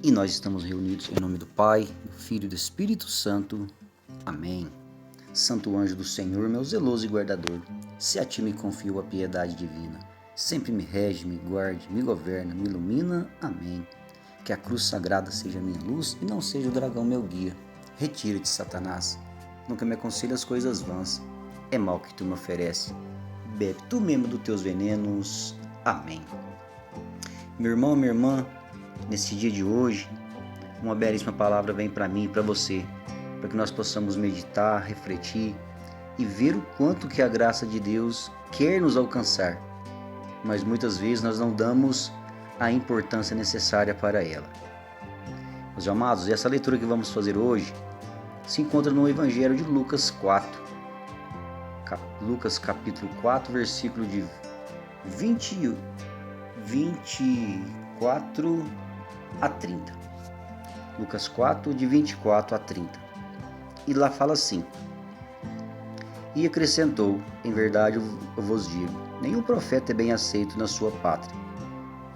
E nós estamos reunidos em nome do Pai, do Filho e do Espírito Santo. Amém. Santo anjo do Senhor, meu zeloso e guardador, se a ti me confio a piedade divina, sempre me rege, me guarde, me governa, me ilumina. Amém. Que a cruz sagrada seja minha luz e não seja o dragão meu guia. Retira-te, Satanás. Nunca me aconselha as coisas vãs. É mal que tu me oferece. Bebe tu mesmo dos teus venenos. Amém. Meu irmão, minha irmã, nesse dia de hoje, uma belíssima palavra vem para mim e para você, para que nós possamos meditar, refletir e ver o quanto que a graça de Deus quer nos alcançar, mas muitas vezes nós não damos a importância necessária para ela. Meus amados, essa leitura que vamos fazer hoje se encontra no Evangelho de Lucas 4. Lucas capítulo 4, versículo de 24 a 30. Lucas 4, de 24 a 30. E lá fala assim: E acrescentou: Em verdade eu vos digo, nenhum profeta é bem aceito na sua pátria.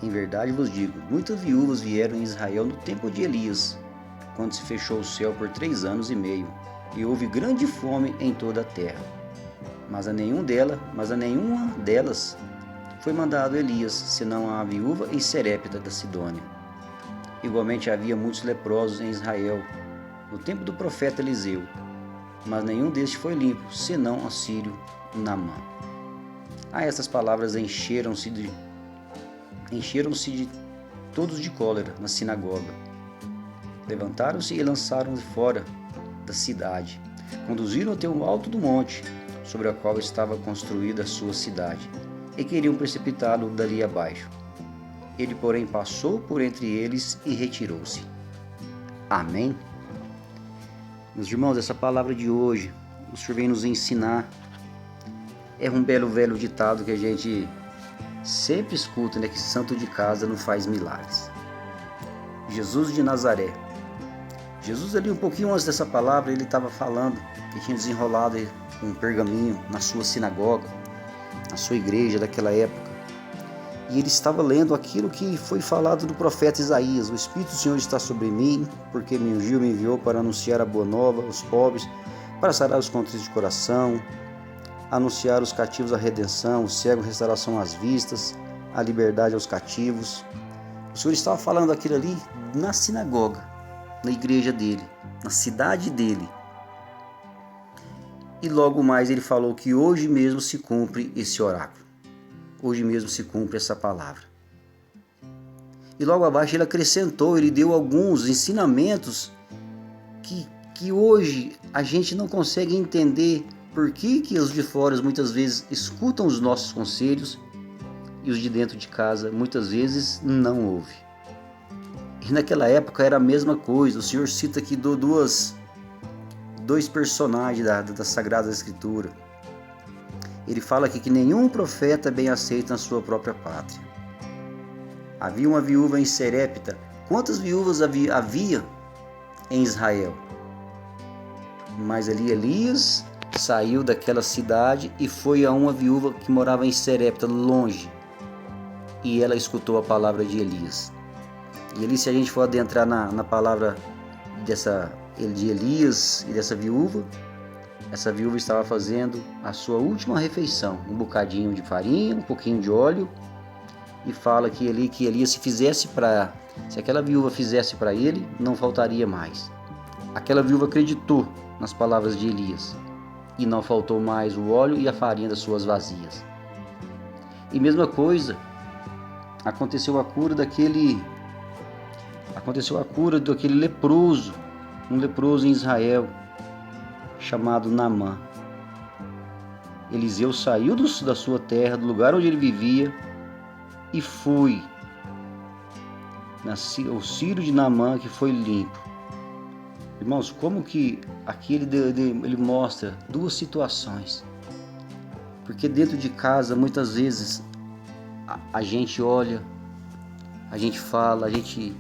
Em verdade vos digo, muitas viúvas vieram em Israel no tempo de Elias, quando se fechou o céu por 3 anos e meio, e houve grande fome em toda a terra. Mas a nenhuma delas foi mandado Elias, senão a viúva em Serepta da Sidônia. Igualmente havia muitos leprosos em Israel, no tempo do profeta Eliseu, mas nenhum destes foi limpo, senão o sírio Naamã. A essas palavras encheram-se de todos de cólera na sinagoga. Levantaram-se e lançaram-no fora da cidade. Conduziram até o alto do monte, sobre a qual estava construída a sua cidade, e queriam precipitá-lo dali abaixo. Ele, porém, passou por entre eles e retirou-se. Amém? Meus irmãos, essa palavra de hoje, o Senhor vem nos ensinar. É um belo velho ditado que a gente sempre escuta, né? Que santo de casa não faz milagres. Jesus de Nazaré. Jesus ali um pouquinho antes dessa palavra, ele estava falando que tinha desenrolado um pergaminho na sua sinagoga, na sua igreja daquela época. E ele estava lendo aquilo que foi falado do profeta Isaías: O Espírito do Senhor está sobre mim, porque me ungiu, me enviou para anunciar a boa nova aos pobres, para sarar os contritos de coração, anunciar os cativos a redenção, os cegos a restauração às vistas, a liberdade aos cativos. O Senhor estava falando aquilo ali na sinagoga, na igreja dele, na cidade dele. E logo mais ele falou que hoje mesmo se cumpre esse oráculo. Hoje mesmo se cumpre essa palavra. E logo abaixo ele acrescentou, ele deu alguns ensinamentos que hoje a gente não consegue entender por que os de fora muitas vezes escutam os nossos conselhos e os de dentro de casa muitas vezes não ouvem. E naquela época era a mesma coisa. O Senhor cita aqui dois personagens da Sagrada Escritura. Ele fala aqui que nenhum profeta é bem aceito na sua própria pátria. Havia uma viúva em Serepta. Quantas viúvas havia em Israel? Mas ali Elias saiu daquela cidade e foi a uma viúva que morava em Serepta, longe. E ela escutou a palavra de Elias. E ali, se a gente for adentrar na palavra de Elias e dessa viúva, essa viúva estava fazendo a sua última refeição, um bocadinho de farinha, um pouquinho de óleo, e fala que Elias se aquela viúva fizesse para ele, não faltaria mais. Aquela viúva acreditou nas palavras de Elias, e não faltou mais o óleo e a farinha das suas vasilhas. E mesma coisa, aconteceu a cura daquele leproso, um leproso em Israel, chamado Naamã. Eliseu saiu da sua terra, do lugar onde ele vivia, e foi o sírio de Naamã que foi limpo. Irmãos, como que aqui ele mostra duas situações. Porque dentro de casa, muitas vezes, a gente olha, a gente fala, a gente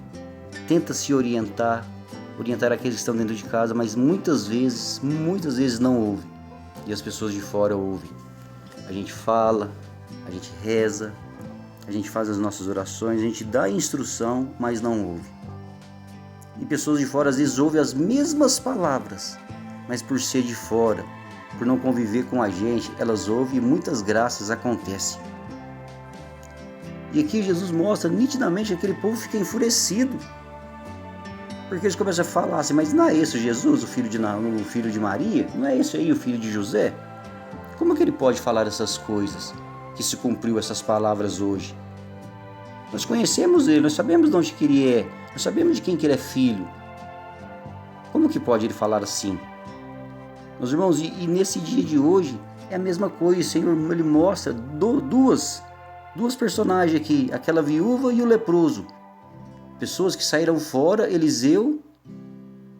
tenta se orientar aqueles que estão dentro de casa, mas muitas vezes não ouvem. E as pessoas de fora ouvem. A gente fala, a gente reza, a gente faz as nossas orações, a gente dá instrução, mas não ouve. E pessoas de fora às vezes ouvem as mesmas palavras, mas por ser de fora, por não conviver com a gente, elas ouvem e muitas graças acontecem. E aqui Jesus mostra nitidamente que aquele povo fica enfurecido, porque eles começam a falar assim, mas não é esse Jesus, o filho de Maria? Não é esse aí o filho de José? Como que ele pode falar essas coisas? Que se cumpriu essas palavras hoje? Nós conhecemos ele, nós sabemos de onde que ele é, nós sabemos de quem que ele é filho. Como que pode ele falar assim? Meus irmãos, e nesse dia de hoje é a mesma coisa. O Senhor ele mostra duas personagens aqui, aquela viúva e o leproso. Pessoas que saíram fora,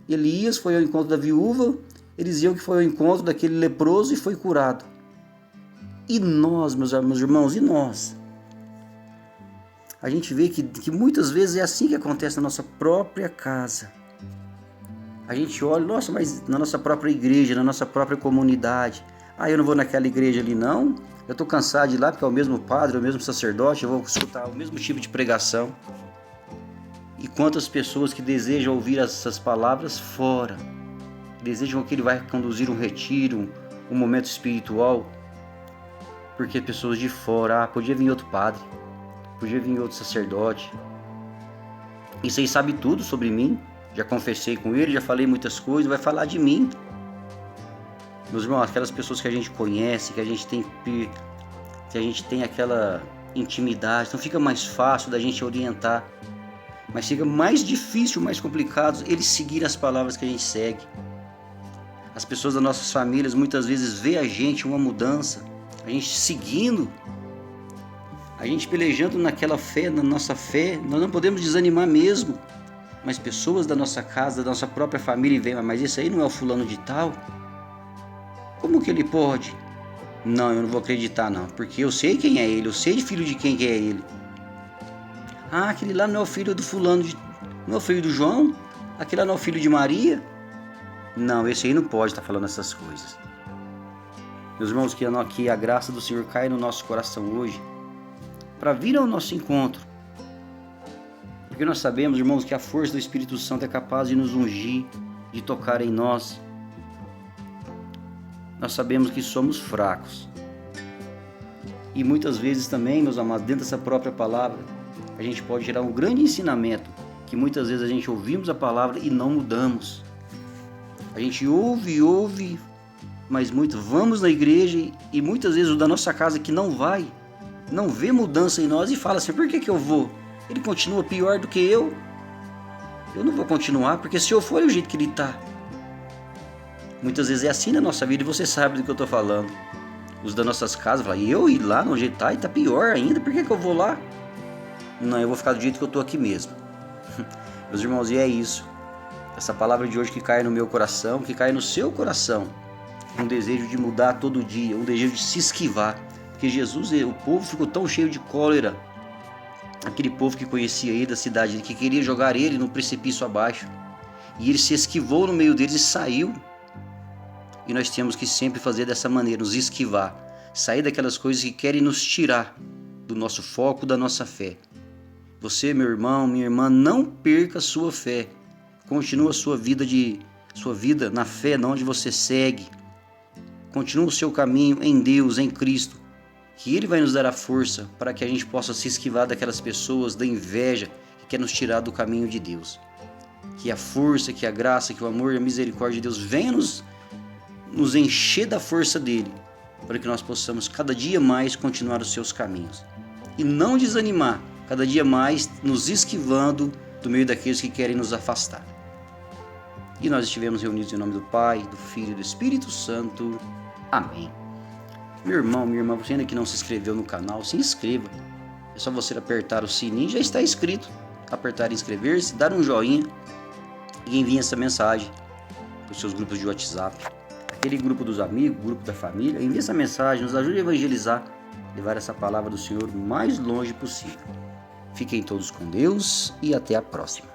Elias foi ao encontro da viúva, Eliseu que foi ao encontro daquele leproso e foi curado. E nós, meus irmãos, e nós? A gente vê que muitas vezes é assim que acontece na nossa própria casa. A gente olha, nossa, mas na nossa própria igreja, na nossa própria comunidade. Eu não vou naquela igreja ali não, eu estou cansado de ir lá porque é o mesmo padre, é o mesmo sacerdote, eu vou escutar o mesmo tipo de pregação. E quantas pessoas que desejam ouvir essas palavras fora, desejam que ele vai conduzir um retiro, um momento espiritual, porque pessoas de fora, podia vir outro padre, podia vir outro sacerdote, isso aí sabe tudo sobre mim, já confessei com ele, já falei muitas coisas, vai falar de mim. Meus irmãos, aquelas pessoas que a gente conhece, que a gente tem aquela intimidade, então fica mais fácil da gente orientar, mas fica mais difícil, mais complicado eles seguir as palavras que a gente segue. As pessoas das nossas famílias muitas vezes vê a gente uma mudança, a gente seguindo, a gente pelejando naquela fé, na nossa fé, nós não podemos desanimar mesmo. Mas pessoas da nossa casa, da nossa própria família, veem, mas esse aí não é o fulano de tal? Como que ele pode? Não, eu não vou acreditar não, porque eu sei quem é ele, eu sei de filho de quem que é ele. Aquele lá não é o filho do fulano, não é o filho do João? Aquele lá não é o filho de Maria? Não, esse aí não pode estar falando essas coisas. Meus irmãos, que a graça do Senhor caia no nosso coração hoje, para vir ao nosso encontro. Porque nós sabemos, irmãos, que a força do Espírito Santo é capaz de nos ungir, de tocar em nós. Nós sabemos que somos fracos. E muitas vezes também, meus amados, dentro dessa própria palavra, a gente pode gerar um grande ensinamento, que muitas vezes a gente ouvimos a palavra e não mudamos. A gente ouve, mas vamos na igreja e muitas vezes o da nossa casa que não vê mudança em nós e fala assim, por que eu vou? Ele continua pior do que eu. Eu não vou continuar, porque se eu for é o jeito que ele está. Muitas vezes é assim na nossa vida e você sabe do que eu estou falando. Os das nossas casas falam, eu ir lá no jeito está e está pior ainda, por que eu vou lá? Não, eu vou ficar do jeito que eu estou aqui mesmo. Meus irmãos, e é isso. Essa palavra de hoje que cai no meu coração, que cai no seu coração. Um desejo de mudar todo dia, um desejo de se esquivar. Porque Jesus, o povo ficou tão cheio de cólera. Aquele povo que conhecia ele da cidade, que queria jogar ele no precipício abaixo. E ele se esquivou no meio deles e saiu. E nós temos que sempre fazer dessa maneira, nos esquivar. Sair daquelas coisas que querem nos tirar do nosso foco, da nossa fé. Você, meu irmão, minha irmã, não perca a sua fé. Continua a sua vida na fé, onde você segue. Continua o seu caminho em Deus, em Cristo. Que Ele vai nos dar a força para que a gente possa se esquivar daquelas pessoas, da inveja que quer nos tirar do caminho de Deus. Que a força, que a graça, que o amor e a misericórdia de Deus venha nos encher da força dEle, para que nós possamos cada dia mais continuar os seus caminhos. E não desanimar, cada dia mais nos esquivando do meio daqueles que querem nos afastar. E nós estivemos reunidos em nome do Pai, do Filho e do Espírito Santo. Amém. Meu irmão, minha irmã, você ainda que não se inscreveu no canal, se inscreva. É só você apertar o sininho, já está inscrito. Apertar inscrever-se, dar um joinha e envie essa mensagem para os seus grupos de WhatsApp. Aquele grupo dos amigos, grupo da família, envie essa mensagem, nos ajude a evangelizar, levar essa palavra do Senhor o mais longe possível. Fiquem todos com Deus e até a próxima.